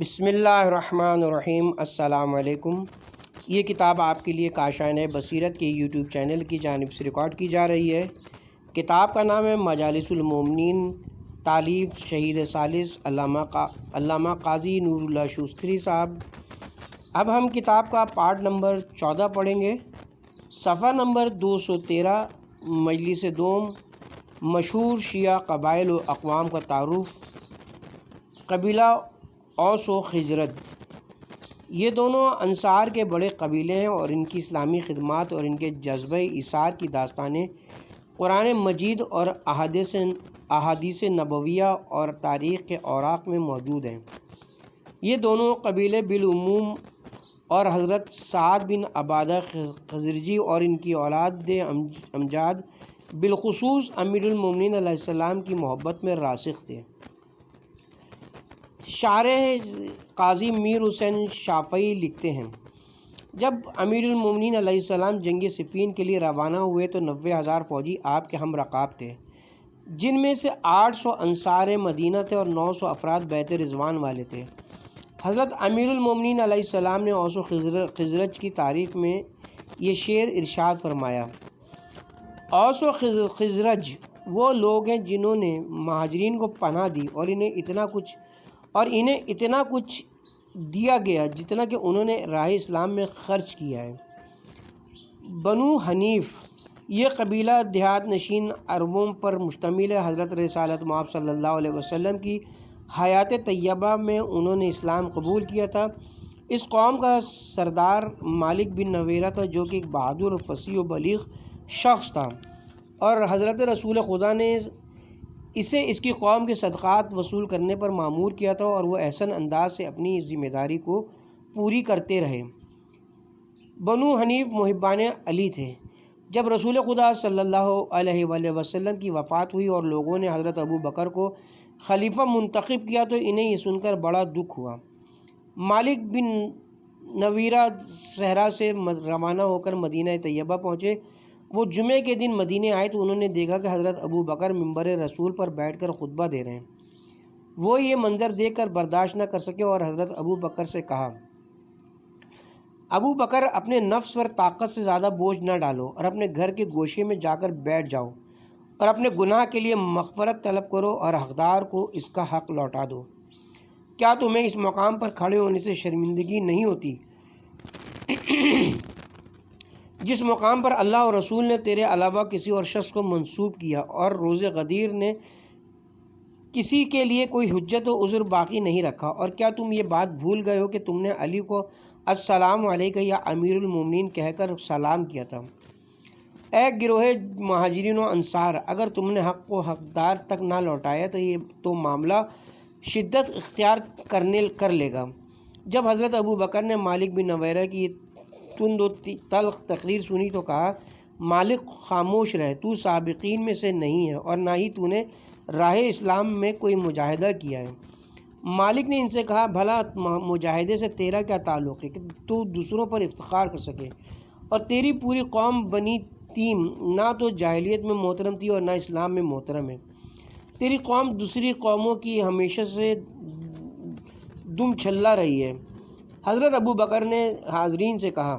بسم اللہ الرحمن الرحیم۔ السلام علیکم۔ یہ کتاب آپ کے لیے کاشان بصیرت کے یوٹیوب چینل کی جانب سے ریکارڈ کی جا رہی ہے۔ کتاب کا نام ہے مجالس المومنین، تالیف شہید ثالث علامہ قاضی نور اللہ شوستری صاحب۔ اب ہم کتاب کا پارٹ نمبر 14 پڑھیں گے۔ صفحہ نمبر 213، مجلس دوم، مشہور شیعہ قبائل و اقوام کا تعارف۔ قبیلہ اوس و خزرج، یہ دونوں انصار کے بڑے قبیلے ہیں اور ان کی اسلامی خدمات اور ان کے جذبہ ایثار کی داستانیں قرآن مجید اور احادیث نبویہ اور تاریخ کے اوراق میں موجود ہیں۔ یہ دونوں قبیلے بالعموم اور حضرت سعد بن عبادہ خزرجی اور ان کی اولاد امجاد بالخصوص امیر المومنین علیہ السلام کی محبت میں راسخ تھے۔ شارح قاضی میر حسین شافعی لکھتے ہیں، جب امیر المومنین علیہ السلام جنگ صفین کے لیے روانہ ہوئے تو 90,000 فوجی آپ کے ہم رکاب تھے، جن میں سے 800 انصار مدینہ تھے اور 900 افراد بیت رضوان والے تھے۔ حضرت امیر المومنین علیہ السلام نے اوس و خزرج کی تعریف میں یہ شعر ارشاد فرمایا: اوس و خزرج وہ لوگ ہیں جنہوں نے مہاجرین کو پناہ دی اور انہیں اتنا کچھ دیا گیا جتنا کہ انہوں نے راہ اسلام میں خرچ کیا ہے۔ بنو حنیف، یہ قبیلہ دیہات نشین عربوں پر مشتمل ہے۔ حضرت رسالت مآب صلی اللہ علیہ وسلم کی حیات طیبہ میں انہوں نے اسلام قبول کیا تھا۔ اس قوم کا سردار مالک بن نویرہ تھا، جو کہ ایک بہادر اور فصیح و بلیغ شخص تھا، اور حضرت رسول خدا نے اسے اس کی قوم کے صدقات وصول کرنے پر مامور کیا تھا، اور وہ احسن انداز سے اپنی ذمہ داری کو پوری کرتے رہے۔ بنو حنیف محبان علی تھے۔ جب رسول خدا صلی اللہ علیہ وآلہ وسلم کی وفات ہوئی اور لوگوں نے حضرت ابو بکر کو خلیفہ منتخب کیا تو انہیں یہ سن کر بڑا دکھ ہوا۔ مالک بن نویرہ صحرا سے روانہ ہو کر مدینہ طیبہ پہنچے۔ وہ جمعے کے دن مدینے آئے تو انہوں نے دیکھا کہ حضرت ابو بکر ممبر رسول پر بیٹھ کر خطبہ دے رہے ہیں۔ وہ یہ منظر دیکھ کر برداشت نہ کر سکے اور حضرت ابو بکر سے کہا: ابو بکر، اپنے نفس پر طاقت سے زیادہ بوجھ نہ ڈالو اور اپنے گھر کے گوشے میں جا کر بیٹھ جاؤ اور اپنے گناہ کے لیے مغفرت طلب کرو اور حقدار کو اس کا حق لوٹا دو۔ کیا تمہیں اس مقام پر کھڑے ہونے سے شرمندگی نہیں ہوتی جس مقام پر اللہ اور رسول نے تیرے علاوہ کسی اور شخص کو منسوب کیا اور روز غدیر نے کسی کے لیے کوئی حجت و عذر باقی نہیں رکھا؟ اور کیا تم یہ بات بھول گئے ہو کہ تم نے علی کو السلام علیکہ یا امیر المومنین کہہ کر سلام کیا تھا؟ اے گروہ مہاجرین و انصار، اگر تم نے حق کو حقدار تک نہ لوٹایا تو معاملہ شدت اختیار کر لے گا۔ جب حضرت ابو بکر نے مالک بن نویرہ کی تند و تلخ تقریر سنی تو کہا: مالک، خاموش رہ، تو سابقین میں سے نہیں ہے اور نہ ہی تو نے راہ اسلام میں کوئی مجاہدہ کیا ہے۔ مالک نے ان سے کہا: بھلا مجاہدے سے تیرا کیا تعلق ہے کہ تو دوسروں پر افتخار کر سکے؟ اور تیری پوری قوم بنی تیم نہ تو جاہلیت میں محترم تھی اور نہ اسلام میں محترم ہے۔ تیری قوم دوسری قوموں کی ہمیشہ سے دم چھلا رہی ہے۔ حضرت ابو بکر نے حاضرین سے کہا: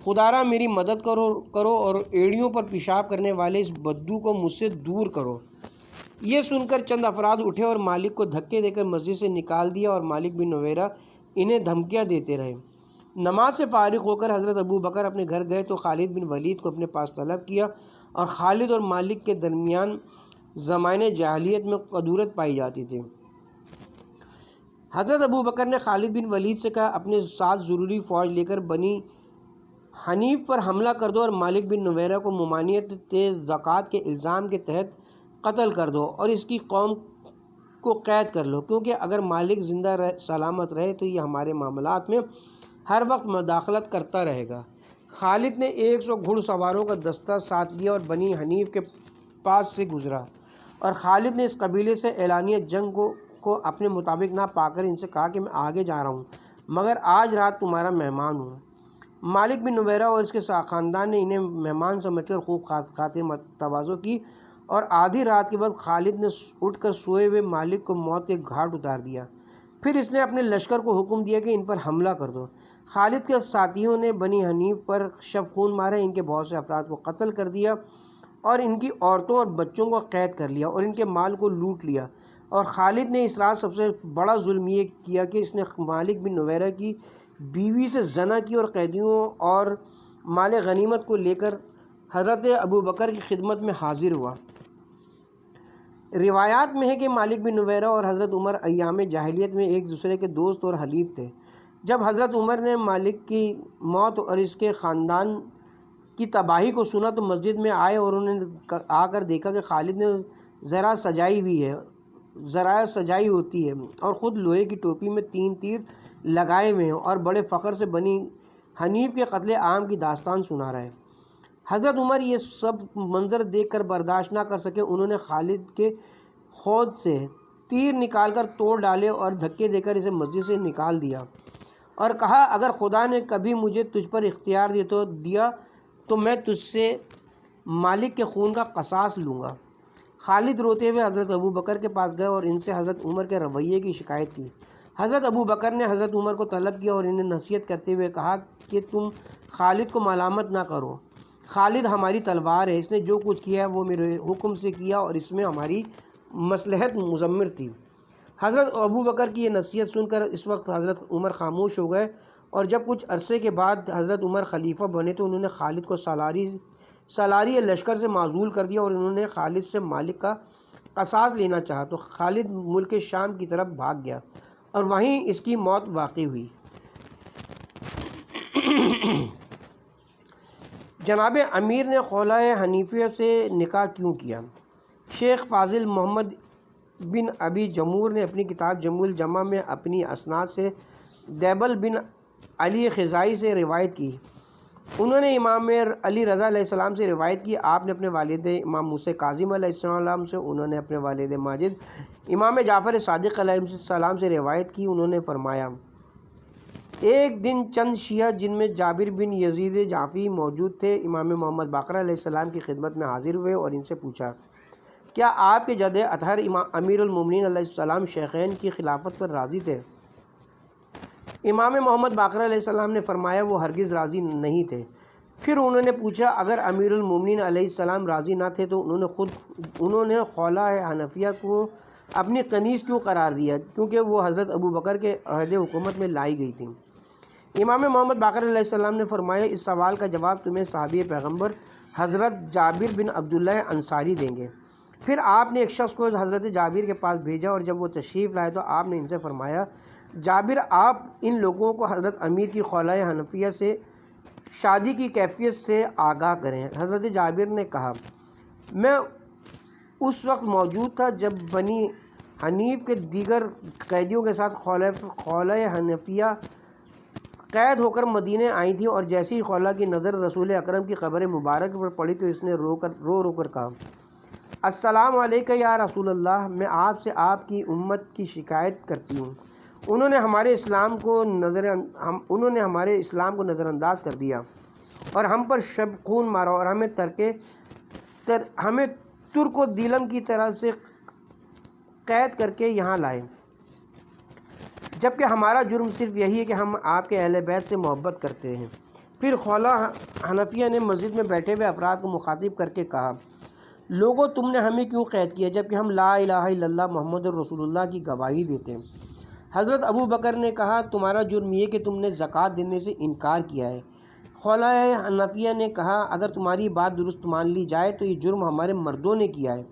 خدارا میری مدد کرو اور ایڑیوں پر پیشاب کرنے والے اس بدو کو مجھ سے دور کرو۔ یہ سن کر چند افراد اٹھے اور مالک کو دھکے دے کر مسجد سے نکال دیا، اور مالک بن نویرہ انہیں دھمکیاں دیتے رہے۔ نماز سے فارغ ہو کر حضرت ابو بکر اپنے گھر گئے تو خالد بن ولید کو اپنے پاس طلب کیا، اور خالد اور مالک کے درمیان زمانے جاہلیت میں قدورت پائی جاتی تھی۔ حضرت ابو بکر نے خالد بن ولید سے کہا: اپنے ساتھ ضروری فوج لے کر بنی حنیف پر حملہ کر دو اور مالک بن نویرہ کو ممانعت زکوٰۃ کے الزام کے تحت قتل کر دو اور اس کی قوم کو قید کر لو، کیونکہ اگر مالک زندہ سلامت رہے تو یہ ہمارے معاملات میں ہر وقت مداخلت کرتا رہے گا۔ خالد نے 100 گھڑ سواروں کا دستہ ساتھ لیا اور بنی حنیف کے پاس سے گزرا، اور خالد نے اس قبیلے سے اعلانیہ جنگ کو اپنے مطابق نہ پا کر ان سے کہا کہ میں آگے جا رہا ہوں، مگر آج رات تمہارا مہمان ہوں۔ مالک بن نویرہ اور اس کے خاندان نے انہیں مہمان سمجھ کر خوب خاطر تواضع کی، اور آدھی رات کے وقت خالد نے اٹھ کر سوئے ہوئے مالک کو موت کے گھاٹ اتار دیا۔ پھر اس نے اپنے لشکر کو حکم دیا کہ ان پر حملہ کر دو۔ خالد کے ساتھیوں نے بنی حنیف پر شب خون مارا، ان کے بہت سے افراد کو قتل کر دیا اور ان کی عورتوں اور بچوں کو قید کر لیا اور ان کے مال کو لوٹ لیا۔ اور خالد نے اس رات سب سے بڑا ظلم یہ کیا کہ اس نے مالک بن نویرہ کی بیوی سے زنا کی اور قیدیوں اور مال غنیمت کو لے کر حضرت ابو بکر کی خدمت میں حاضر ہوا۔ روایات میں ہے کہ مالک بن نویرہ اور حضرت عمر ایام جاہلیت میں ایک دوسرے کے دوست اور حلیف تھے۔ جب حضرت عمر نے مالک کی موت اور اس کے خاندان کی تباہی کو سنا تو مسجد میں آئے اور انہوں نے آ کر دیکھا کہ خالد نے ذرا سجائی ہوتی ہے اور خود لوہے کی ٹوپی میں 3 تیر لگائے ہوئے ہیں اور بڑے فخر سے بنی حنیف کے قتل عام کی داستان سنا رہا ہے۔ حضرت عمر یہ سب منظر دیکھ کر برداشت نہ کر سکے، انہوں نے خالد کے خود سے تیر نکال کر توڑ ڈالے اور دھکے دے کر اسے مسجد سے نکال دیا اور کہا اگر خدا نے کبھی مجھے تجھ پر اختیار دیا تو میں تجھ سے مالک کے خون کا قصاص لوں گا۔ خالد روتے ہوئے حضرت ابو بکر کے پاس گئے اور ان سے حضرت عمر کے رویے کی شکایت کی۔ حضرت ابو بکر نے حضرت عمر کو طلب کیا اور انہیں نصیحت کرتے ہوئے کہا کہ تم خالد کو ملامت نہ کرو، خالد ہماری تلوار ہے، اس نے جو کچھ کیا ہے وہ میرے حکم سے کیا اور اس میں ہماری مصلحت مضمر تھی۔ حضرت ابو بکر کی یہ نصیحت سن کر اس وقت حضرت عمر خاموش ہو گئے اور جب کچھ عرصے کے بعد حضرت عمر خلیفہ بنے تو انہوں نے خالد کو سالاری لشکر سے معزول کر دیا اور انہوں نے خالد سے مالک کا قصاص لینا چاہا تو خالد ملک شام کی طرف بھاگ گیا اور وہیں اس کی موت واقع ہوئی۔ جناب امیر نے خولہ حنیفیہ سے نکاح کیوں کیا؟ شیخ فاضل محمد بن ابی جمور نے اپنی کتاب جمع الجمع میں اپنی اسناد سے دیبل بن علی خزائی سے روایت کی۔ انہوں نے امام علی رضا علیہ السلام سے روایت کی، آپ نے اپنے والد امام موسیٰ کاظم علیہ السلام سے، انہوں نے اپنے والد ماجد امام جعفر صادق علیہ السلام سے روایت کی۔ انہوں نے فرمایا ایک دن چند شیعہ جن میں جابر بن یزید جعفی موجود تھے امام محمد باقر علیہ السلام کی خدمت میں حاضر ہوئے اور ان سے پوچھا کیا آپ کے جد اطہر امیر المومنین علیہ السلام شیخین کی خلافت پر راضی تھے؟ امام محمد باقر علیہ السلام نے فرمایا وہ ہرگز راضی نہیں تھے۔ پھر انہوں نے پوچھا اگر امیر المومنین علیہ السلام راضی نہ تھے تو انہوں نے خولہ حنفیہ کو اپنی کنیز کیوں قرار دیا؟ کیونکہ وہ حضرت ابو بکر کے عہد حکومت میں لائی گئی تھی۔ امام محمد باقر علیہ السلام نے فرمایا اس سوال کا جواب تمہیں صحابی پیغمبر حضرت جابر بن عبداللہ انصاری دیں گے۔ پھر آپ نے ایک شخص کو حضرت جابر کے پاس بھیجا اور جب وہ تشریف لائے تو آپ نے ان سے فرمایا جابر آپ ان لوگوں کو حضرت امیر کی خولہ حنفیہ سے شادی کی کیفیت سے آگاہ کریں۔ حضرت جابر نے کہا میں اس وقت موجود تھا جب بنی حنیف کے دیگر قیدیوں کے ساتھ خولہ حنفیہ قید ہو کر مدینے آئی تھیں اور جیسے ہی خولہ کی نظر رسول اکرم کی قبر مبارک پر پڑی تو اس نے رو کر کہا السلام علیکہ یا رسول اللہ، میں آپ سے آپ کی امت کی شکایت کرتی ہوں، انہوں نے ہمارے اسلام کو نظر انداز کر دیا اور ہم پر شب خون مارا اور ہمیں ترک و دیلم کی طرح سے قید کر کے یہاں لائے، جبکہ ہمارا جرم صرف یہی ہے کہ ہم آپ کے اہل بیت سے محبت کرتے ہیں۔ پھر خولہ حنفیہ نے مسجد میں بیٹھے ہوئے افراد کو مخاطب کر کے کہا لوگو تم نے ہمیں کیوں قید کیا جبکہ ہم لا الہ الا اللہ محمد رسول اللہ کی گواہی دیتے ہیں؟ حضرت ابو بکر نے کہا تمہارا جرم یہ کہ تم نے زکوٰۃ دینے سے انکار کیا ہے۔ خولہ حنفیہ نے کہا اگر تمہاری بات درست مان لی جائے تو یہ جرم ہمارے مردوں نے کیا ہے،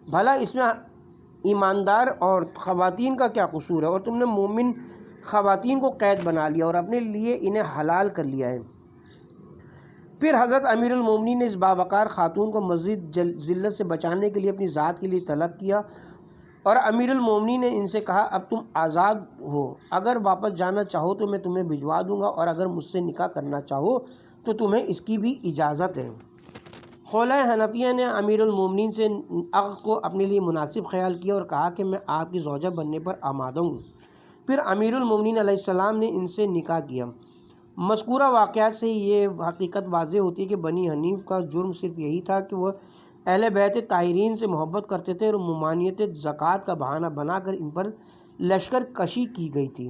بھلا اس میں ایماندار اور خواتین کا کیا قصور ہے؟ اور تم نے مومن خواتین کو قید بنا لیا اور اپنے لیے انہیں حلال کر لیا ہے۔ پھر حضرت امیر المومنین نے اس باوقار خاتون کو مزید ذلت سے بچانے کے لیے اپنی ذات کے لیے طلب کیا اور امیر المومنین نے ان سے کہا اب تم آزاد ہو، اگر واپس جانا چاہو تو میں تمہیں بھجوا دوں گا اور اگر مجھ سے نکاح کرنا چاہو تو تمہیں اس کی بھی اجازت ہے۔ خولہ حنفیہ نے امیر المومنین سے عقد کو اپنے لیے مناسب خیال کیا اور کہا کہ میں آپ کی زوجہ بننے پر آمادہ ہوں۔ پھر امیر المومنین علیہ السلام نے ان سے نکاح کیا۔ مذکورہ واقعات سے یہ حقیقت واضح ہوتی ہے کہ بنی حنیف کا جرم صرف یہی تھا کہ وہ اہل بیت طاہرین سے محبت کرتے تھے اور ممانعت زکوٰۃ کا بہانہ بنا کر ان پر لشکر کشی کی گئی تھی۔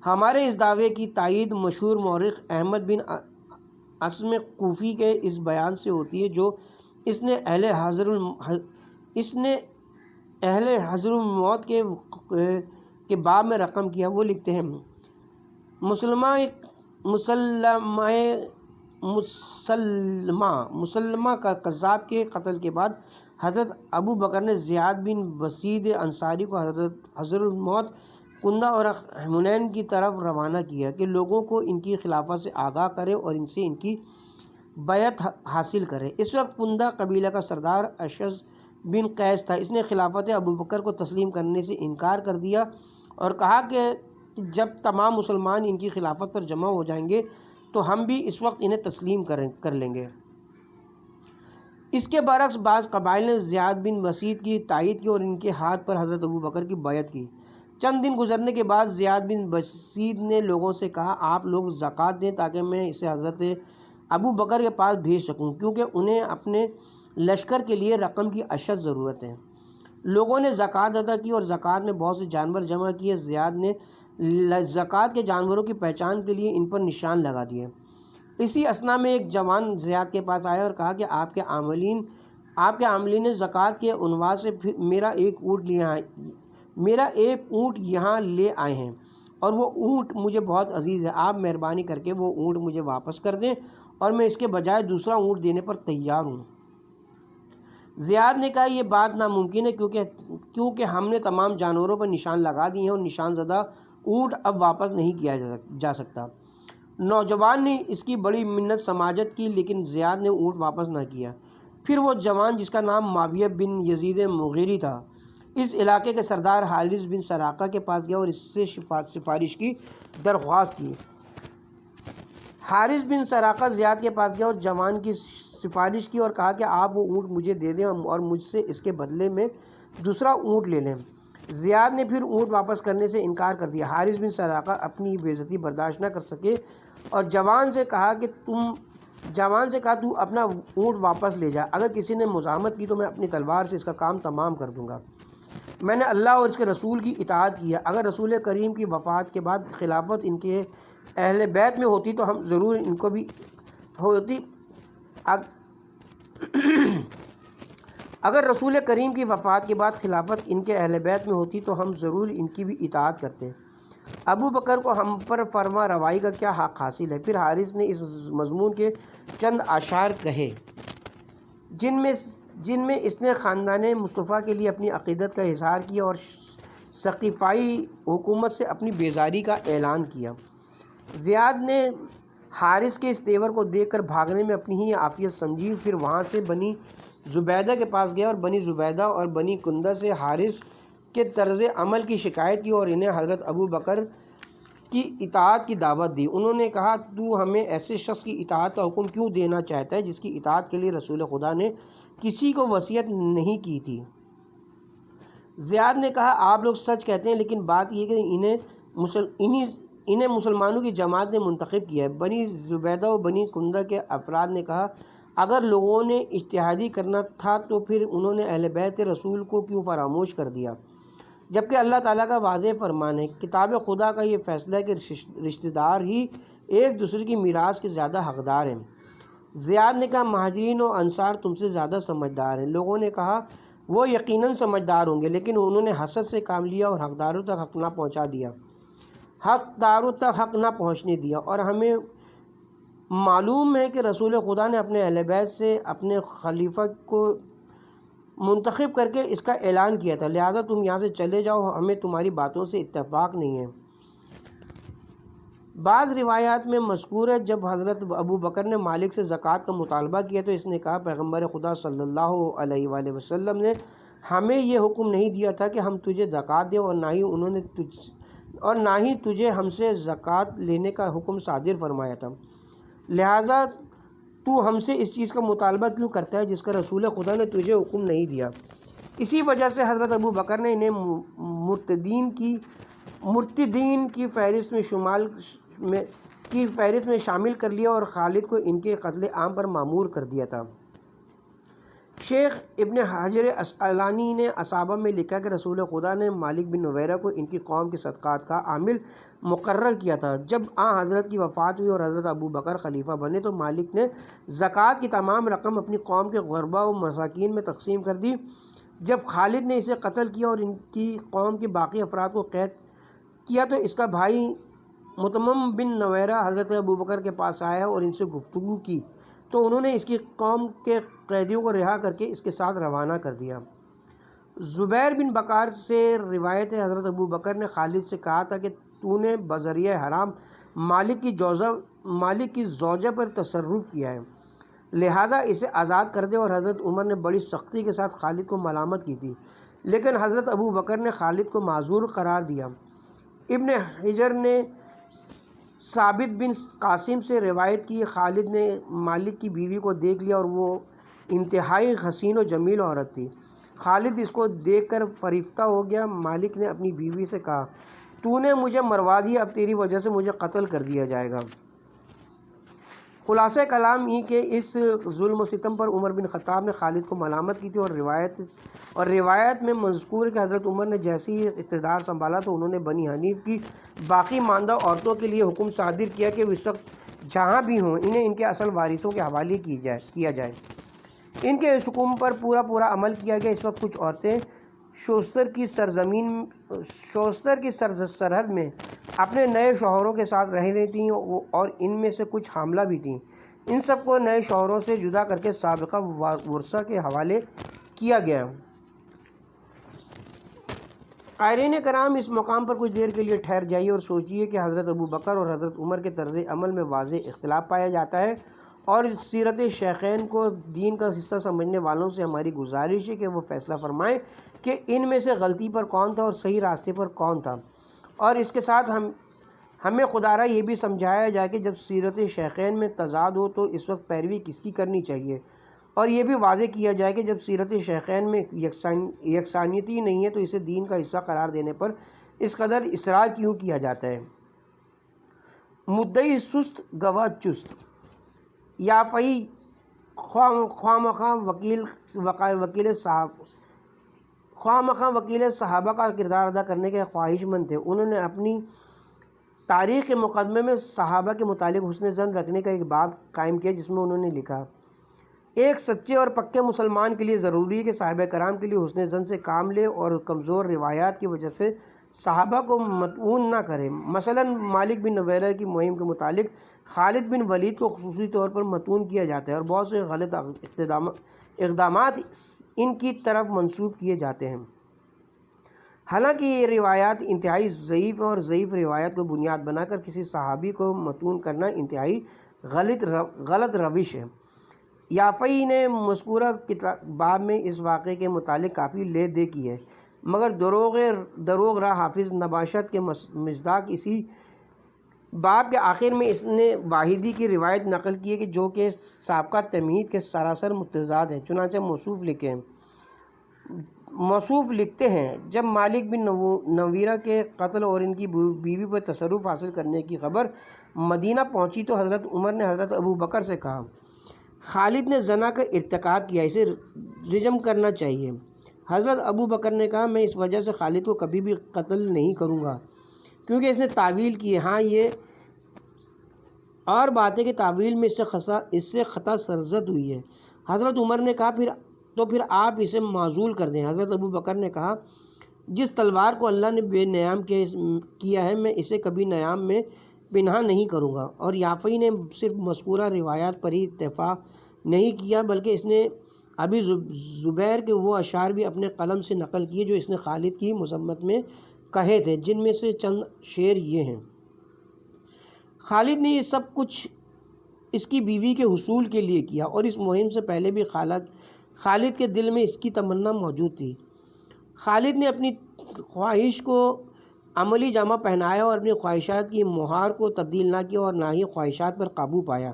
ہمارے اس دعوے کی تائید مشہور مورخ احمد بن اسم کوفی کے اس بیان سے ہوتی ہے جو اس نے اہل حضر الموت کے باب میں رقم کیا۔ وہ لکھتے ہیں مسلمہ کا قذاب کے قتل کے بعد حضرت ابو بکر نے زیاد بن وسید انصاری کو حضرت حضر الموت کندہ اور حنین کی طرف روانہ کیا کہ لوگوں کو ان کی خلافت سے آگاہ کرے اور ان سے ان کی بیعت حاصل کرے۔ اس وقت کندہ قبیلہ کا سردار اشعث بن قیس تھا۔ اس نے خلافت ابو بکر کو تسلیم کرنے سے انکار کر دیا اور کہا کہ جب تمام مسلمان ان کی خلافت پر جمع ہو جائیں گے تو ہم بھی اس وقت انہیں تسلیم کر لیں گے۔ اس کے برعکس بعض قبائل نے زیاد بن وسید کی تائید کی اور ان کے ہاتھ پر حضرت ابو بکر کی بیعت کی۔ چند دن گزرنے کے بعد زیاد بن وسید نے لوگوں سے کہا آپ لوگ زکوٰۃ دیں تاکہ میں اسے حضرت ابو بکر کے پاس بھیج سکوں کیونکہ انہیں اپنے لشکر کے لیے رقم کی اشد ضرورت ہے۔ لوگوں نے زکوٰۃ ادا کی اور زکوٰۃ میں بہت سے جانور جمع کیے۔ زیاد نے زکوٰۃ کے جانوروں کی پہچان کے لیے ان پر نشان لگا دیے۔ اسی اثنا میں ایک جوان زیاد کے پاس آیا اور کہا کہ آپ کے عاملین نے زکوٰۃ کے عنوان سے میرا ایک اونٹ یہاں لے آئے ہیں اور وہ اونٹ مجھے بہت عزیز ہے۔ آپ مہربانی کر کے وہ اونٹ مجھے واپس کر دیں اور میں اس کے بجائے دوسرا اونٹ دینے پر تیار ہوں۔ زیاد نے کہا یہ بات ناممکن ہے کیونکہ ہم نے تمام جانوروں پر نشان لگا دیے ہیں اور نشان زدہ اونٹ اب واپس نہیں کیا جا سکتا۔ نوجوان نے اس کی بڑی منت سماجت کی لیکن زیاد نے اونٹ واپس نہ کیا۔ پھر وہ جوان جس کا نام معاویہ بن یزید مغیری تھا اس علاقے کے سردار حارث بن سراقہ کے پاس گیا اور اس سے سفارش کی درخواست کی۔ حارث بن سراقہ زیاد کے پاس گیا اور جوان کی سفارش کی اور کہا کہ آپ وہ اونٹ مجھے دے دیں اور مجھ سے اس کے بدلے میں دوسرا اونٹ لے لیں۔ زیاد نے پھر اونٹ واپس کرنے سے انکار کر دیا۔ حارث بن سراقہ اپنی بے عزتی برداشت نہ کر سکے اور جوان سے کہا تو اپنا اونٹ واپس لے جا، اگر کسی نے مزاحمت کی تو میں اپنی تلوار سے اس کا کام تمام کر دوں گا۔ میں نے اللہ اور اس کے رسول کی اطاعت کی ہے، اگر رسول کریم کی وفات کے بعد خلافت ان کے اہل بیت میں ہوتی تو ہم ضرور ان کو بھی ہوتی اگر رسول کریم کی وفات کے بعد خلافت ان کے اہل بیت میں ہوتی تو ہم ضرور ان کی بھی اطاعت کرتے۔ ابو بکر کو ہم پر فرما روائی کا کیا حق حاصل ہے؟ پھر حارث نے اس مضمون کے چند اشعار کہے جن میں اس نے خاندان مصطفیٰ کے لیے اپنی عقیدت کا اظہار کیا اور ثقیفائی حکومت سے اپنی بیزاری کا اعلان کیا۔ زیاد نے حارث کے اس تیور کو دیکھ کر بھاگنے میں اپنی ہی عافیت سمجھی، پھر وہاں سے بنی زبیدہ کے پاس گیا اور بنی زبیدہ اور بنی کندہ سے حارث کے طرز عمل کی شکایت کی اور انہیں حضرت ابو بکر کی اطاعت کی دعوت دی۔ انہوں نے کہا تو ہمیں ایسے شخص کی اطاعت کا حکم کیوں دینا چاہتا ہے جس کی اطاعت کے لیے رسول خدا نے کسی کو وصیت نہیں کی تھی؟ زیاد نے کہا آپ لوگ سچ کہتے ہیں لیکن بات یہ کہ انہیں مسلمانوں کی جماعت نے منتخب کیا ہے۔ بنی زبیدہ و بنی کندہ کے افراد نے کہا اگر لوگوں نے اجتہادی کرنا تھا تو پھر انہوں نے اہل بیت رسول کو کیوں فراموش کر دیا، جبکہ اللہ تعالیٰ کا واضح فرمان ہے، کتاب خدا کا یہ فیصلہ ہے کہ رشتہ دار ہی ایک دوسرے کی میراث کے زیادہ حقدار ہیں۔ زیاد نے کہا مہاجرین و انصار تم سے زیادہ سمجھدار ہیں۔ لوگوں نے کہا وہ یقیناً سمجھدار ہوں گے لیکن انہوں نے حسد سے کام لیا اور حقداروں تک حق نہ پہنچنے دیا، اور ہمیں معلوم ہے کہ رسول خدا نے اپنے اہل بیت سے اپنے خلیفہ کو منتخب کر کے اس کا اعلان کیا تھا، لہٰذا تم یہاں سے چلے جاؤ، ہمیں تمہاری باتوں سے اتفاق نہیں ہے۔ بعض روایات میں مذکور ہے جب حضرت ابو بکر نے مالک سے زکوٰۃ کا مطالبہ کیا تو اس نے کہا پیغمبر خدا صلی اللہ علیہ وآلہ وسلم نے ہمیں یہ حکم نہیں دیا تھا کہ ہم تجھے زکوٰۃ دیں اور نہ ہی تجھے ہم سے زکوٰۃ لینے کا حکم صادر فرمایا تھا، لہٰذا تو ہم سے اس چیز کا مطالبہ کیوں کرتا ہے جس کا رسول خدا نے تجھے حکم نہیں دیا؟ اسی وجہ سے حضرت ابو بکر نے انہیں مرتدین کی فہرست میں شامل کر لیا اور خالد کو ان کے قتل عام پر مامور کر دیا تھا۔ شیخ ابن حجر اسقلانی نے اصابہ میں لکھا کہ رسول خدا نے مالک بن نویرہ کو ان کی قوم کے صدقات کا عامل مقرر کیا تھا۔ جب حضرت کی وفات ہوئی اور حضرت ابو بکر خلیفہ بنے تو مالک نے زکوٰۃ کی تمام رقم اپنی قوم کے غربا و مساکین میں تقسیم کر دی۔ جب خالد نے اسے قتل کیا اور ان کی قوم کے باقی افراد کو قید کیا تو اس کا بھائی متمم بن نویرہ حضرت ابو بکر کے پاس آیا اور ان سے گفتگو کی تو انہوں نے اس کی قوم کے قیدیوں کو رہا کر کے اس کے ساتھ روانہ کر دیا۔ زبیر بن بکار سے روایت ہے حضرت ابو بکر نے خالد سے کہا تھا کہ تو نے بذریعہ حرام مالک کی زوجہ پر تصرف کیا ہے، لہٰذا اسے آزاد کر دے، اور حضرت عمر نے بڑی سختی کے ساتھ خالد کو ملامت کی تھی، لیکن حضرت ابو بکر نے خالد کو معذور قرار دیا۔ ابن حجر نے ثابت بن قاسم سے روایت کی خالد نے مالک کی بیوی کو دیکھ لیا اور وہ انتہائی حسین و جمیل عورت تھی۔ خالد اس کو دیکھ کر فریفتہ ہو گیا۔ مالک نے اپنی بیوی سے کہا تو نے مجھے مروا دیا، اب تیری وجہ سے مجھے قتل کر دیا جائے گا۔ خلاصہ کلام یہ کہ اس ظلم و ستم پر عمر بن خطاب نے خالد کو ملامت کی تھی، اور روایت میں مذکور ہے کہ حضرت عمر نے جیسے ہی اقتدار سنبھالا تو انہوں نے بنی حنیف کی باقی ماندہ عورتوں کے لیے حکم صادر کیا کہ اس وقت جہاں بھی ہوں انہیں ان کے اصل وارثوں کے حوالے کیا جائے۔ ان کے اس حکم پر پورا عمل کیا گیا۔ اس وقت کچھ عورتیں شوستر کی سرحد میں اپنے نئے شوہروں کے ساتھ رہ رہی تھیں اور ان میں سے کچھ حاملہ بھی تھیں۔ ان سب کو نئے شوہروں سے جدا کر کے سابقہ ورثہ کے حوالے کیا گیا۔ قائرین کرام، اس مقام پر کچھ دیر کے لیے ٹھہر جائیے اور سوچئے کہ حضرت ابو بکر اور حضرت عمر کے طرز عمل میں واضح اختلاف پایا جاتا ہے، اور سیرت شیخین کو دین کا حصہ سمجھنے والوں سے ہماری گزارش ہے کہ وہ فیصلہ فرمائیں کہ ان میں سے غلطی پر کون تھا اور صحیح راستے پر کون تھا، اور اس کے ساتھ ہمیں خدا را یہ بھی سمجھایا جائے کہ جب سیرت شیخین میں تضاد ہو تو اس وقت پیروی کس کی کرنی چاہیے، اور یہ بھی واضح کیا جائے کہ جب سیرت شیخین میں یکسانیتی نہیں ہے تو اسے دین کا حصہ قرار دینے پر اس قدر اصرار کیوں کیا جاتا ہے۔ مدعی سست گواہ چست، یا فی خواہ مخواہ وکیل صحابہ کا کردار ادا کرنے کے خواہش مند تھے۔ انہوں نے اپنی تاریخ کے مقدمے میں صحابہ کے متعلق حسن ظن رکھنے کا ایک باب قائم کیا جس میں انہوں نے لکھا ایک سچے اور پکے مسلمان کے لیے ضروری ہے کہ صحابہ کرام کے لیے حسن ظن سے کام لے اور کمزور روایات کی وجہ سے صحابہ کو مطعون نہ کرے۔ مثلا مالک بن نویرہ کی مہم کے متعلق خالد بن ولید کو خصوصی طور پر مطعون کیا جاتا ہے اور بہت سے غلط اقدامات ان کی طرف منسوب کیے جاتے ہیں، حالانکہ یہ روایات انتہائی ضعیف اور ضعیف روایات کو بنیاد بنا کر کسی صحابی کو مطعون کرنا انتہائی غلط روش ہے۔ یافعی نے مذکورہ باب میں اس واقعے کے متعلق کافی لے دے کی ہے، مگر دروغ راہ حافظ نباشت کے مصداق اسی باب کے آخر میں اس نے واحدی کی روایت نقل کی ہے کہ جو کہ سابقہ تمہید کے سراسر متضاد ہے۔ چنانچہ موصوف لکھتے ہیں جب مالک بن نویرہ کے قتل اور ان کی بیوی پر تصرف حاصل کرنے کی خبر مدینہ پہنچی تو حضرت عمر نے حضرت ابو بکر سے کہا خالد نے زنا کا ارتکاب کیا، اسے رجم کرنا چاہیے۔ حضرت ابو بکر نے کہا میں اس وجہ سے خالد کو کبھی بھی قتل نہیں کروں گا کیونکہ اس نے تعویل کی ہے۔ ہاں یہ اور بات ہے کہ تعویل میں اس سے خطا سرزد ہوئی ہے۔ حضرت عمر نے کہا پھر آپ اسے معزول کر دیں۔ حضرت ابو بکر نے کہا جس تلوار کو اللہ نے بے نیام کیا ہے میں اسے کبھی نیام میں پنہا نہیں کروں گا۔ اور یافعی نے صرف مذکورہ روایات پر ہی اتفاق نہیں کیا بلکہ اس نے ابی زبیر کے وہ اشعار بھی اپنے قلم سے نقل کیے جو اس نے خالد کی مذمت میں کہے تھے، جن میں سے چند شعر یہ ہیں: خالد نے یہ سب کچھ اس کی بیوی کے حصول کے لیے کیا اور اس مہم سے پہلے بھی خالد کے دل میں اس کی تمنا موجود تھی۔ خالد نے اپنی خواہش کو عملی جامہ پہنایا اور اپنی خواہشات کی مہار کو تبدیل نہ کیا اور نہ ہی خواہشات پر قابو پایا۔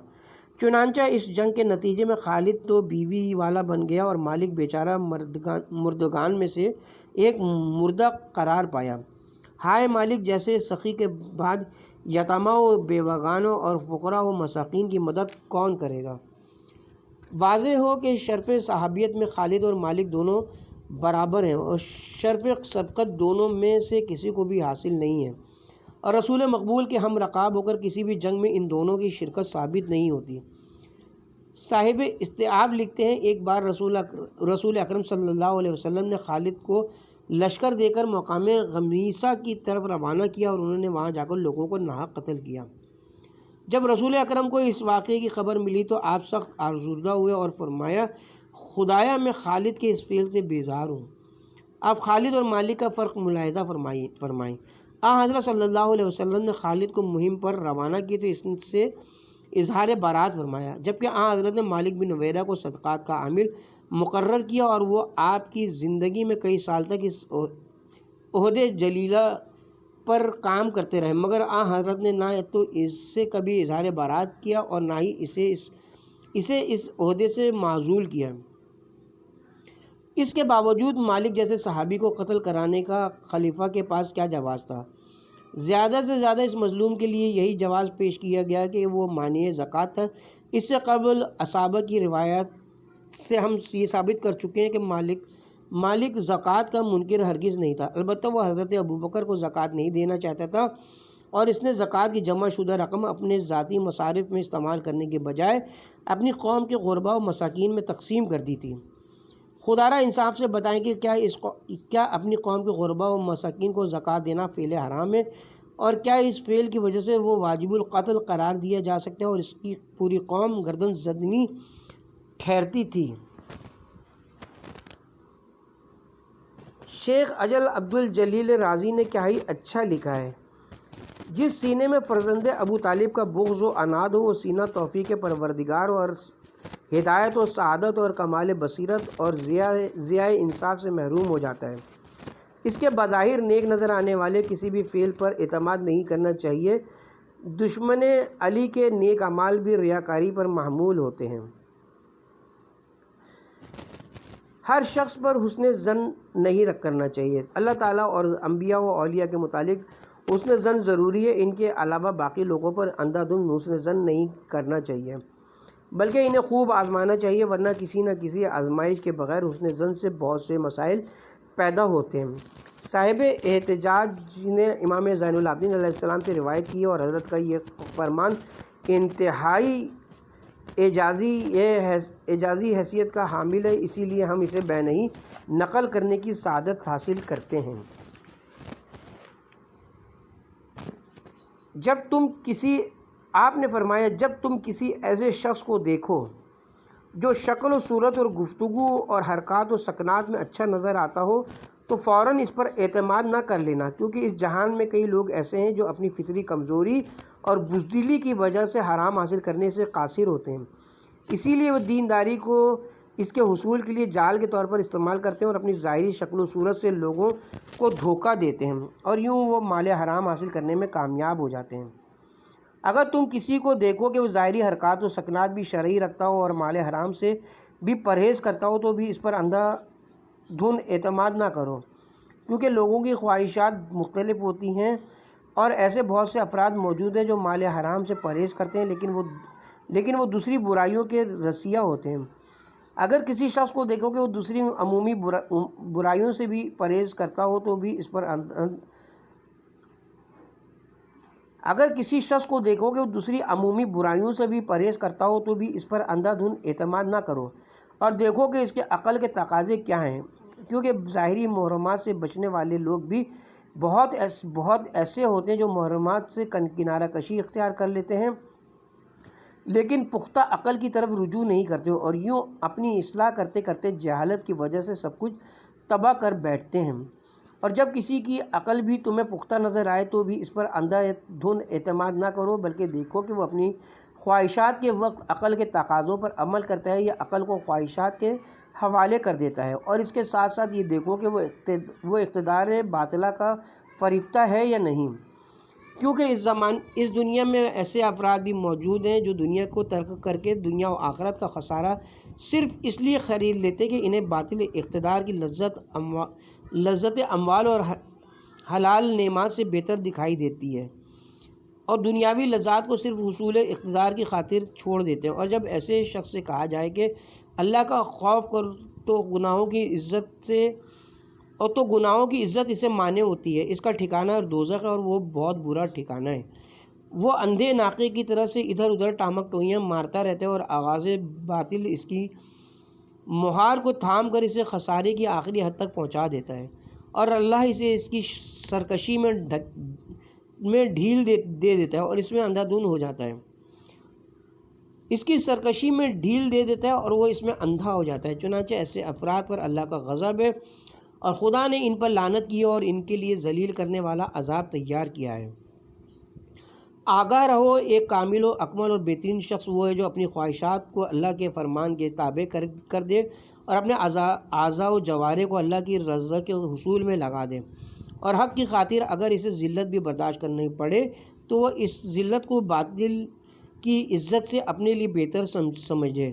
چنانچہ اس جنگ کے نتیجے میں خالد تو بیوی والا بن گیا اور مالک بیچارہ مردگان میں سے ایک مردہ قرار پایا۔ ہائے مالک جیسے سخی کے بعد یتامہ و بیوگانوں اور فقراء و مساکین کی مدد کون کرے گا؟ واضح ہو کہ شرف صحابیت میں خالد اور مالک دونوں برابر ہیں اور شرف سبقت دونوں میں سے کسی کو بھی حاصل نہیں ہے، اور رسول مقبول کے ہم رکاب ہو کر کسی بھی جنگ میں ان دونوں کی شرکت ثابت نہیں ہوتی۔ صاحب استیعاب لکھتے ہیں، ایک بار رسول اکرم صلی اللہ علیہ وسلم نے خالد کو لشکر دے کر مقام غمیسہ کی طرف روانہ کیا اور انہوں نے وہاں جا کر لوگوں کو ناحق قتل کیا۔ جب رسول اکرم کو اس واقعے کی خبر ملی تو آپ سخت آزردہ ہوئے اور فرمایا، خدایا میں خالد کے اس فعل سے بیزار ہوں۔ آپ خالد اور مالک کا فرق ملاحظہ فرمائیں۔ حضرت صلی اللہ علیہ وسلم نے خالد کو مہم پر روانہ کی تو اس سے اظہار برات فرمایا، جبکہ حضرت نے مالک بن نویرہ کو صدقات کا عامل مقرر کیا اور وہ آپ کی زندگی میں کئی سال تک اس عہدے جلیلہ پر کام کرتے رہے، مگر حضرت نے نہ تو اس سے کبھی اظہار برات کیا اور نہ ہی اسے اس عہدے سے معزول کیا۔ اس کے باوجود مالک جیسے صحابی کو قتل کرانے کا خلیفہ کے پاس کیا جواز تھا؟ زیادہ سے زیادہ اس مظلوم کے لیے یہی جواز پیش کیا گیا کہ وہ مانع زکوٰۃ تھا۔ اس سے قبل اصحابہ کی روایات سے ہم یہ ثابت کر چکے ہیں کہ مالک زکوٰۃ کا منکر ہرگز نہیں تھا، البتہ وہ حضرت ابوبکر کو زکوٰۃ نہیں دینا چاہتا تھا اور اس نے زکوٰۃ کی جمع شدہ رقم اپنے ذاتی مصارف میں استعمال کرنے کے بجائے اپنی قوم کے غرباء و مساکین میں تقسیم کر دی تھی۔ خدا را انصاف سے بتائیں کہ کیا اپنی قوم کے غرباء و مساکین کو زکوٰۃ دینا فعل حرام ہے، اور کیا اس فعل کی وجہ سے وہ واجب القتل قرار دیا جا سکتا ہے اور اس کی پوری قوم گردن زدنی ٹھہرتی تھی؟ شیخ اجل عبد الجلیل رازی نے کیا ہی اچھا لکھا ہے، جس سینے میں فرزند ابو طالب کا بغض و عناد ہو وہ سینہ توفیق پروردگار اور ہدایت و سعادت اور کمال بصیرت اور ضیاء انصاف سے محروم ہو جاتا ہے۔ اس کے بظاہر نیک نظر آنے والے کسی بھی فعل پر اعتماد نہیں کرنا چاہیے۔ دشمن علی کے نیک اعمال بھی ریاکاری پر محمول ہوتے ہیں۔ ہر شخص پر حسن ظن نہیں کرنا چاہیے۔ اللہ تعالیٰ اور انبیاء و اولیاء کے متعلق حسن ظن ضروری ہے، ان کے علاوہ باقی لوگوں پر اندھا دھند حسن ظن نہیں کرنا چاہیے، بلکہ انہیں خوب آزمانا چاہیے، ورنہ کسی نہ کسی آزمائش کے بغیر حسن ظن سے بہت سے مسائل پیدا ہوتے ہیں۔ صاحب احتجاج نے امام زین العابدین علیہ السلام سے روایت کی اور حضرت کا یہ فرمان انتہائی اعجازی حیثیت کا حامل ہے، اسی لیے ہم اسے بینہی نقل کرنے کی سعادت حاصل کرتے ہیں۔ آپ نے فرمایا، جب تم کسی ایسے شخص کو دیکھو جو شکل و صورت اور گفتگو اور حرکات و سکنات میں اچھا نظر آتا ہو تو فوراً اس پر اعتماد نہ کر لینا، کیونکہ اس جہان میں کئی لوگ ایسے ہیں جو اپنی فطری کمزوری اور بزدلی کی وجہ سے حرام حاصل کرنے سے قاصر ہوتے ہیں، اسی لیے وہ دینداری کو اس کے حصول کے لیے جال کے طور پر استعمال کرتے ہیں اور اپنی ظاہری شکل و صورت سے لوگوں کو دھوکہ دیتے ہیں، اور یوں وہ مال حرام حاصل کرنے میں کامیاب ہو جاتے ہیں۔ اگر تم کسی کو دیکھو کہ وہ ظاہری حرکات و سکنات بھی شرعی رکھتا ہو اور مال حرام سے بھی پرہیز کرتا ہو تو بھی اس پر اندھا دھند اعتماد نہ کرو، کیونکہ لوگوں کی خواہشات مختلف ہوتی ہیں اور ایسے بہت سے افراد موجود ہیں جو مال حرام سے پرہیز کرتے ہیں لیکن وہ دوسری برائیوں کے رسیا ہوتے ہیں۔ اگر کسی شخص کو دیکھو کہ وہ دوسری عمومی برائیوں سے بھی پرہیز کرتا ہو تو بھی اس پر اندھا دھند اعتماد نہ کرو اور دیکھو کہ اس کے عقل کے تقاضے کیا ہیں، کیونکہ ظاہری محرمات سے بچنے والے لوگ بھی بہت ایسے ہوتے ہیں جو محرمات سے کنارہ کشی اختیار کر لیتے ہیں لیکن پختہ عقل کی طرف رجوع نہیں کرتے اور یوں اپنی اصلاح کرتے کرتے جہالت کی وجہ سے سب کچھ تباہ کر بیٹھتے ہیں۔ اور جب کسی کی عقل بھی تمہیں پختہ نظر آئے تو بھی اس پر اندھا دھند اعتماد نہ کرو، بلکہ دیکھو کہ وہ اپنی خواہشات کے وقت عقل کے تقاضوں پر عمل کرتا ہے یا عقل کو خواہشات کے حوالے کر دیتا ہے، اور اس کے ساتھ ساتھ یہ دیکھو کہ وہ اقتدار باطلہ کا فریفتہ ہے یا نہیں، کیونکہ اس دنیا میں ایسے افراد بھی موجود ہیں جو دنیا کو ترک کر کے دنیا و آخرت کا خسارہ صرف اس لیے خرید لیتے کہ انہیں باطل اقتدار کی لذت اموال اور حلال نعمات سے بہتر دکھائی دیتی ہے۔ اور دنیاوی لذات کو صرف حصول اقتدار کی خاطر چھوڑ دیتے ہیں۔ اور جب ایسے شخص سے کہا جائے کہ اللہ کا خوف کر تو گناہوں کی عزت اسے مانے ہوتی ہے، اس کا ٹھکانہ دوزخ ہے اور وہ بہت برا ٹھکانہ ہے۔ وہ اندھے ناقے کی طرح سے ادھر ادھر ٹامک ٹوئیاں مارتا رہتا ہے اور آغاز باطل اس کی مہار کو تھام کر اسے خسارے کی آخری حد تک پہنچا دیتا ہے، اور اللہ اسے اس کی سرکشی میں ڈھیل دے دیتا ہے اور اس میں اندھا دھند ہو جاتا ہے۔ اس کی سرکشی میں ڈھیل دے دیتا ہے اور وہ اس میں اندھا ہو جاتا ہے۔ چنانچہ ایسے افراد پر اللہ کا غضب ہے اور خدا نے ان پر لعنت کی اور ان کے لیے ذلیل کرنے والا عذاب تیار کیا ہے۔ آگاہ رہو، ایک کامل و اکمل اور بہترین شخص وہ ہے جو اپنی خواہشات کو اللہ کے فرمان کے تابع کر دے اور اپنے اعضاء و جوارح کو اللہ کی رضا کے حصول میں لگا دے، اور حق کی خاطر اگر اسے ذلت بھی برداشت کرنی پڑے تو وہ اس ذلت کو باطل کی عزت سے اپنے لیے بہتر سمجھے،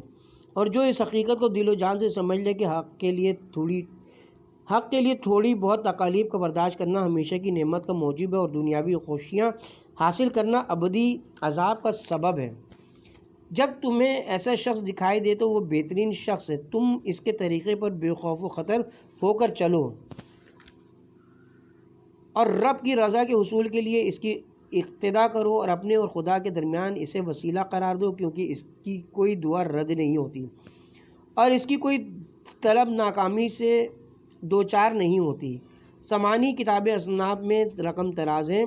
اور جو اس حقیقت کو دل و جان سے سمجھ لے کہ حق کے لیے تھوڑی بہت تکالیف کا برداشت کرنا ہمیشہ کی نعمت کا موجب ہے اور دنیاوی خوشیاں حاصل کرنا ابدی عذاب کا سبب ہے۔ جب تمہیں ایسا شخص دکھائی دے تو وہ بہترین شخص ہے، تم اس کے طریقے پر بے خوف و خطر ہو کر چلو اور رب کی رضا کے حصول کے لیے اس کی اقتدا کرو اور اپنے اور خدا کے درمیان اسے وسیلہ قرار دو، کیونکہ اس کی کوئی دعا رد نہیں ہوتی اور اس کی کوئی طلب ناکامی سے دوچار نہیں ہوتی۔ سمانی کتاب اصناف میں رقم تراز ہیں۔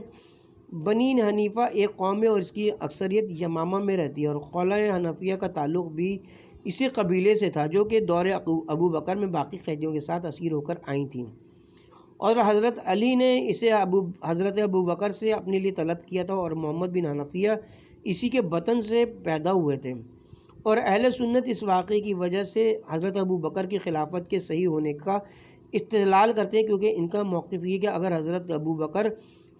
بنی حنیفہ ایک قوم ہے اور اس کی اکثریت یمامہ میں رہتی ہے، اور خلۂ حنفیہ کا تعلق بھی اسی قبیلے سے تھا جو کہ دور ابو بکر میں باقی قیدیوں کے ساتھ اسیر ہو کر آئی تھیں، اور حضرت علی نے اسے حضرت ابو بکر سے اپنے لیے طلب کیا تھا، اور محمد بن حنفیہ اسی کے بطن سے پیدا ہوئے تھے، اور اہل سنت اس واقعے کی وجہ سے حضرت ابو بکر کی خلافت کے صحیح ہونے کا استدلال کرتے ہیں، کیونکہ ان کا موقف یہ کہ اگر حضرت ابو بکر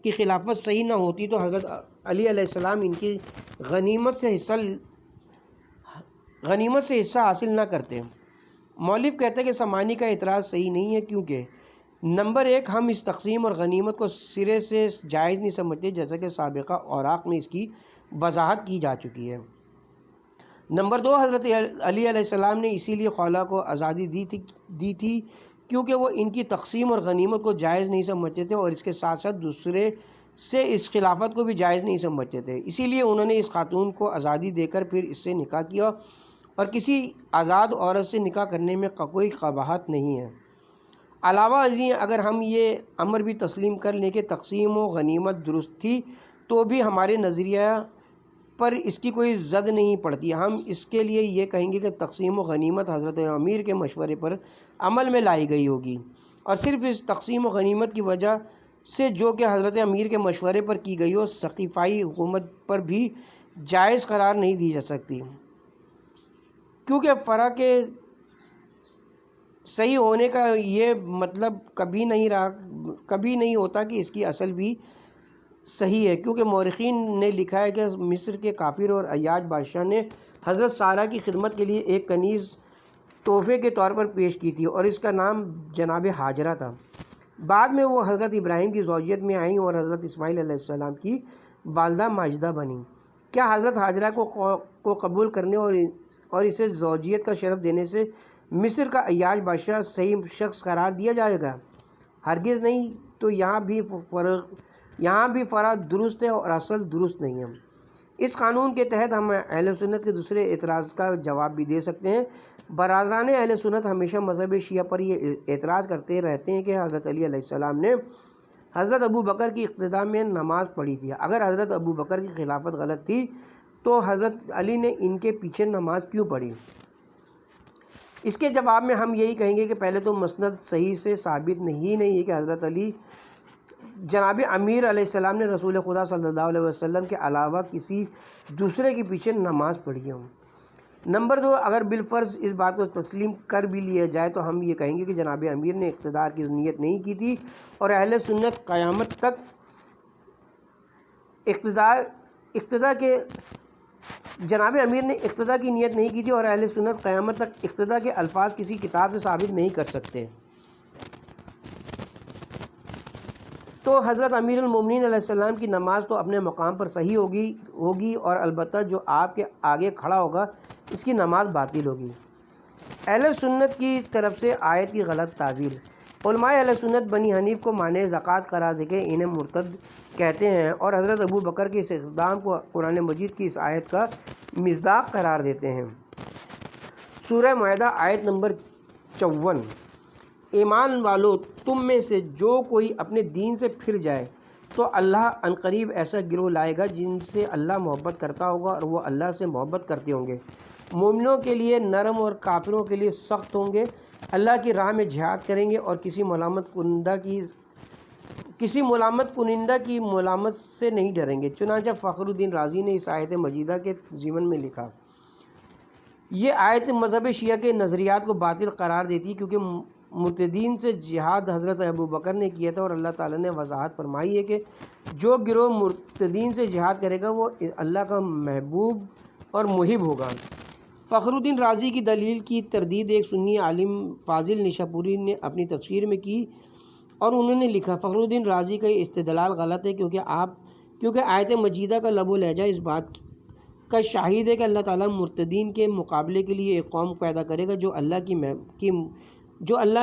کی خلافت صحیح نہ ہوتی تو حضرت علی علیہ السلام ان کی غنیمت سے حصہ حاصل نہ کرتے۔ مؤلف کہتے ہیں کہ سمانی کا اعتراض صحیح نہیں ہے، کیونکہ نمبر ایک، ہم اس تقسیم اور غنیمت کو سرے سے جائز نہیں سمجھتے، جیسا کہ سابقہ اوراق میں اس کی وضاحت کی جا چکی ہے۔ نمبر دو، حضرت علی علیہ السلام نے اسی لیے خلا کو آزادی دی تھی کیونکہ وہ ان کی تقسیم اور غنیمت کو جائز نہیں سمجھتے تھے، اور اس کے ساتھ ساتھ دوسرے سے اس خلافت کو بھی جائز نہیں سمجھتے تھے، اسی لیے انہوں نے اس خاتون کو آزادی دے کر پھر اس سے نکاح کیا، اور کسی آزاد عورت سے نکاح کرنے میں کوئی قباحت نہیں ہے۔ علاوہ ازیں اگر ہم یہ امر بھی تسلیم کر لیں کہ تقسیم و غنیمت درست تھی تو بھی ہمارے نظریہ پر اس کی کوئی زد نہیں پڑتی۔ ہم اس کے لیے یہ کہیں گے کہ تقسیم و غنیمت حضرت امیر کے مشورے پر عمل میں لائی گئی ہوگی، اور صرف اس تقسیم و غنیمت کی وجہ سے جو کہ حضرت امیر کے مشورے پر کی گئی ہو، سقیفائی حکومت پر بھی جائز قرار نہیں دی جا سکتی، کیونکہ فرع کے صحیح ہونے کا یہ مطلب کبھی نہیں ہوتا کہ اس کی اصل بھی صحیح ہے، کیونکہ مورخین نے لکھا ہے کہ مصر کے کافر اور عیاش بادشاہ نے حضرت سارہ کی خدمت کے لیے ایک کنیز تحفے کے طور پر پیش کی تھی، اور اس کا نام جناب ہاجرہ تھا۔ بعد میں وہ حضرت ابراہیم کی زوجیت میں آئیں اور حضرت اسماعیل علیہ السلام کی والدہ ماجدہ بنیں۔ کیا حضرت ہاجرہ کو قبول کرنے اور اسے زوجیت کا شرف دینے سے مصر کا عیاش بادشاہ صحیح شخص قرار دیا جائے گا؟ ہرگز نہیں۔ تو یہاں بھی فرع درست ہے اور اصل درست نہیں ہے۔ اس قانون کے تحت ہم اہل سنت کے دوسرے اعتراض کا جواب بھی دے سکتے ہیں۔ برادران اہل سنت ہمیشہ مذہب شیعہ پر یہ اعتراض کرتے رہتے ہیں کہ حضرت علی علیہ السلام نے حضرت ابو بکر کی اقتداء میں نماز پڑھی تھی۔ اگر حضرت ابو بکر کی خلافت غلط تھی تو حضرت علی نے ان کے پیچھے نماز کیوں پڑھی؟ اس کے جواب میں ہم یہی کہیں گے کہ پہلے تو مسند صحیح سے ثابت نہیں ہے کہ حضرت علی جناب امیر علیہ السلام نے رسول خدا صلی اللہ علیہ وسلم کے علاوہ کسی دوسرے کے پیچھے نماز پڑھی ہو۔ نمبر دو، اگر بالفرض اس بات کو تسلیم کر بھی لیا جائے تو ہم یہ کہیں گے کہ جناب امیر نے اقتدار کی نیت نہیں کی تھی، اور اہل سنت قیامت تک جناب امیر نے اقتداء کی نیت نہیں کی تھی، اور اہل سنت قیامت تک اقتداء کے الفاظ کسی کتاب سے ثابت نہیں کر سکتے۔ تو تو حضرت امیر المومنین علیہ السلام کی نماز تو اپنے مقام پر صحیح ہوگی اور البتہ جو آپ کے آگے کھڑا ہوگا اس کی نماز باطل ہوگی۔ اہل سنت کی طرف سے آیت کی غلط تعبیر۔ علماء اہل سنت بنی حنیف کو مانع زکوٰۃ قرار دے کے انہیں مرتد کہتے ہیں اور حضرت ابو بکر کے اس اقدام کو قرآن مجید کی اس آیت کا مصداق قرار دیتے ہیں۔ سورہ معاہدہ آیت نمبر 54۔ ایمان والو، تم میں سے جو کوئی اپنے دین سے پھر جائے تو اللہ عنقریب ایسا گروہ لائے گا جن سے اللہ محبت کرتا ہوگا اور وہ اللہ سے محبت کرتے ہوں گے۔ مومنوں کے لیے نرم اور کافروں کے لیے سخت ہوں گے۔ اللہ کی راہ میں جہاد کریں گے اور کسی ملامت کنندہ کی ملامت سے نہیں ڈریں گے۔ چنانچہ فخر الدین رازی نے اس آیت مجیدہ کے ضمن میں لکھا، یہ آیت مذہب شیعہ کے نظریات کو باطل قرار دیتی ہے کیونکہ مرتدین سے جہاد حضرت ابو بکر نے کیا تھا اور اللہ تعالیٰ نے وضاحت فرمائی ہے کہ جو گروہ مرتدین سے جہاد کرے گا وہ اللہ کا محبوب اور محب ہوگا۔ فخر الدین رازی کی دلیل کی تردید ایک سنی عالم فاضل نشاپوری نے اپنی تفسیر میں کی اور انہوں نے لکھا، فخر الدین رازی کا یہ استدلال غلط ہے کیونکہ آیت مجیدہ کا لب و لہجہ اس بات کا شاہد ہے کہ اللہ تعالیٰ مرتدین کے مقابلے کے لیے ایک قوم پیدا کرے گا جو اللہ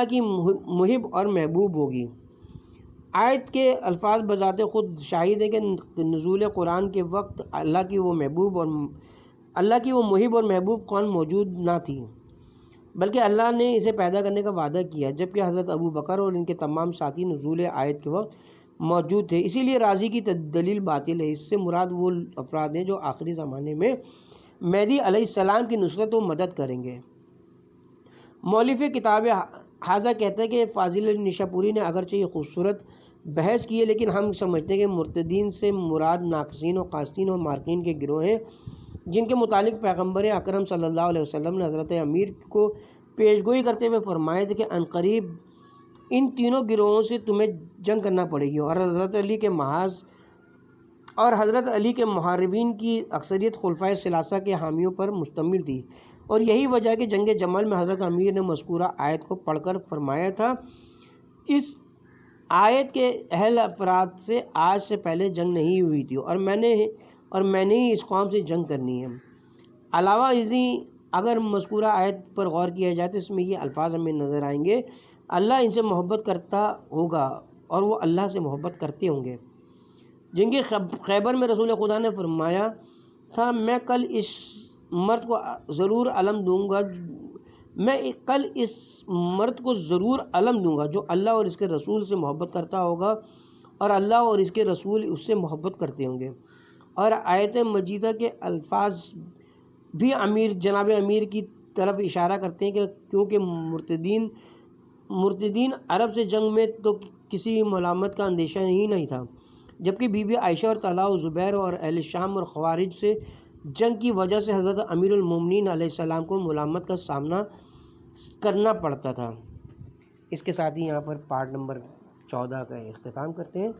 کی محب اور محبوب ہوگی۔ آیت کے الفاظ بذات خود شاہد ہے کہ نزول قرآن کے وقت اللہ کی وہ محب اور محبوب قوم موجود نہ تھی، بلکہ اللہ نے اسے پیدا کرنے کا وعدہ کیا، جبکہ حضرت ابو بکر اور ان کے تمام ساتھی نزول آیت کے وقت موجود تھے۔ اسی لیے رازی کی دلیل باطل ہے۔ اس سے مراد وہ افراد ہیں جو آخری زمانے میں مہدی علیہ السلام کی نصرت و مدد کریں گے۔ مؤلف کتاب حاضہ کہتا ہے کہ فاضل نشاپوری نے اگرچہ یہ خوبصورت بحث کی ہے، لیکن ہم سمجھتے ہیں کہ مرتدین سے مراد ناقصین و قاصدین و مارقین کے گروہ ہیں، جن کے متعلق پیغمبر اکرم صلی اللہ علیہ وسلم نے حضرت امیر کو پیشگوئی کرتے ہوئے فرمایا تھا کہ عنقریب ان تینوں گروہوں سے تمہیں جنگ کرنا پڑے گی، اور حضرت علی کے محاربین کی اکثریت خلفائے ثلاثہ کے حامیوں پر مشتمل تھی، اور یہی وجہ ہے کہ جنگ جمل میں حضرت امیر نے مذکورہ آیت کو پڑھ کر فرمایا تھا، اس آیت کے اہل افراد سے آج سے پہلے جنگ نہیں ہوئی تھی اور میں نے ہی اس قوم سے جنگ کرنی ہے۔ علاوہ ازیں اگر مذکورہ آیت پر غور کیا جائے تو اس میں یہ الفاظ ہمیں نظر آئیں گے، اللہ ان سے محبت کرتا ہوگا اور وہ اللہ سے محبت کرتے ہوں گے۔ جنگ خیبر میں رسول خدا نے فرمایا تھا، میں کل اس مرد کو ضرور علم دوں گا جو اللہ اور اس کے رسول سے محبت کرتا ہوگا اور اللہ اور اس کے رسول اس سے محبت کرتے ہوں گے۔ اور آیت مجیدہ کے الفاظ بھی جناب امیر کی طرف اشارہ کرتے ہیں کہ کیونکہ مرتدین عرب سے جنگ میں تو کسی ملامت کا اندیشہ ہی نہیں تھا، جبکہ بی بی عائشہ اور طلحہ و زبیر اور اہل شام اور خوارج سے جنگ کی وجہ سے حضرت امیر المومنین علیہ السلام کو ملامت کا سامنا کرنا پڑتا تھا۔ اس کے ساتھ ہی یہاں پر پارٹ نمبر 14 کا اختتام کرتے ہیں۔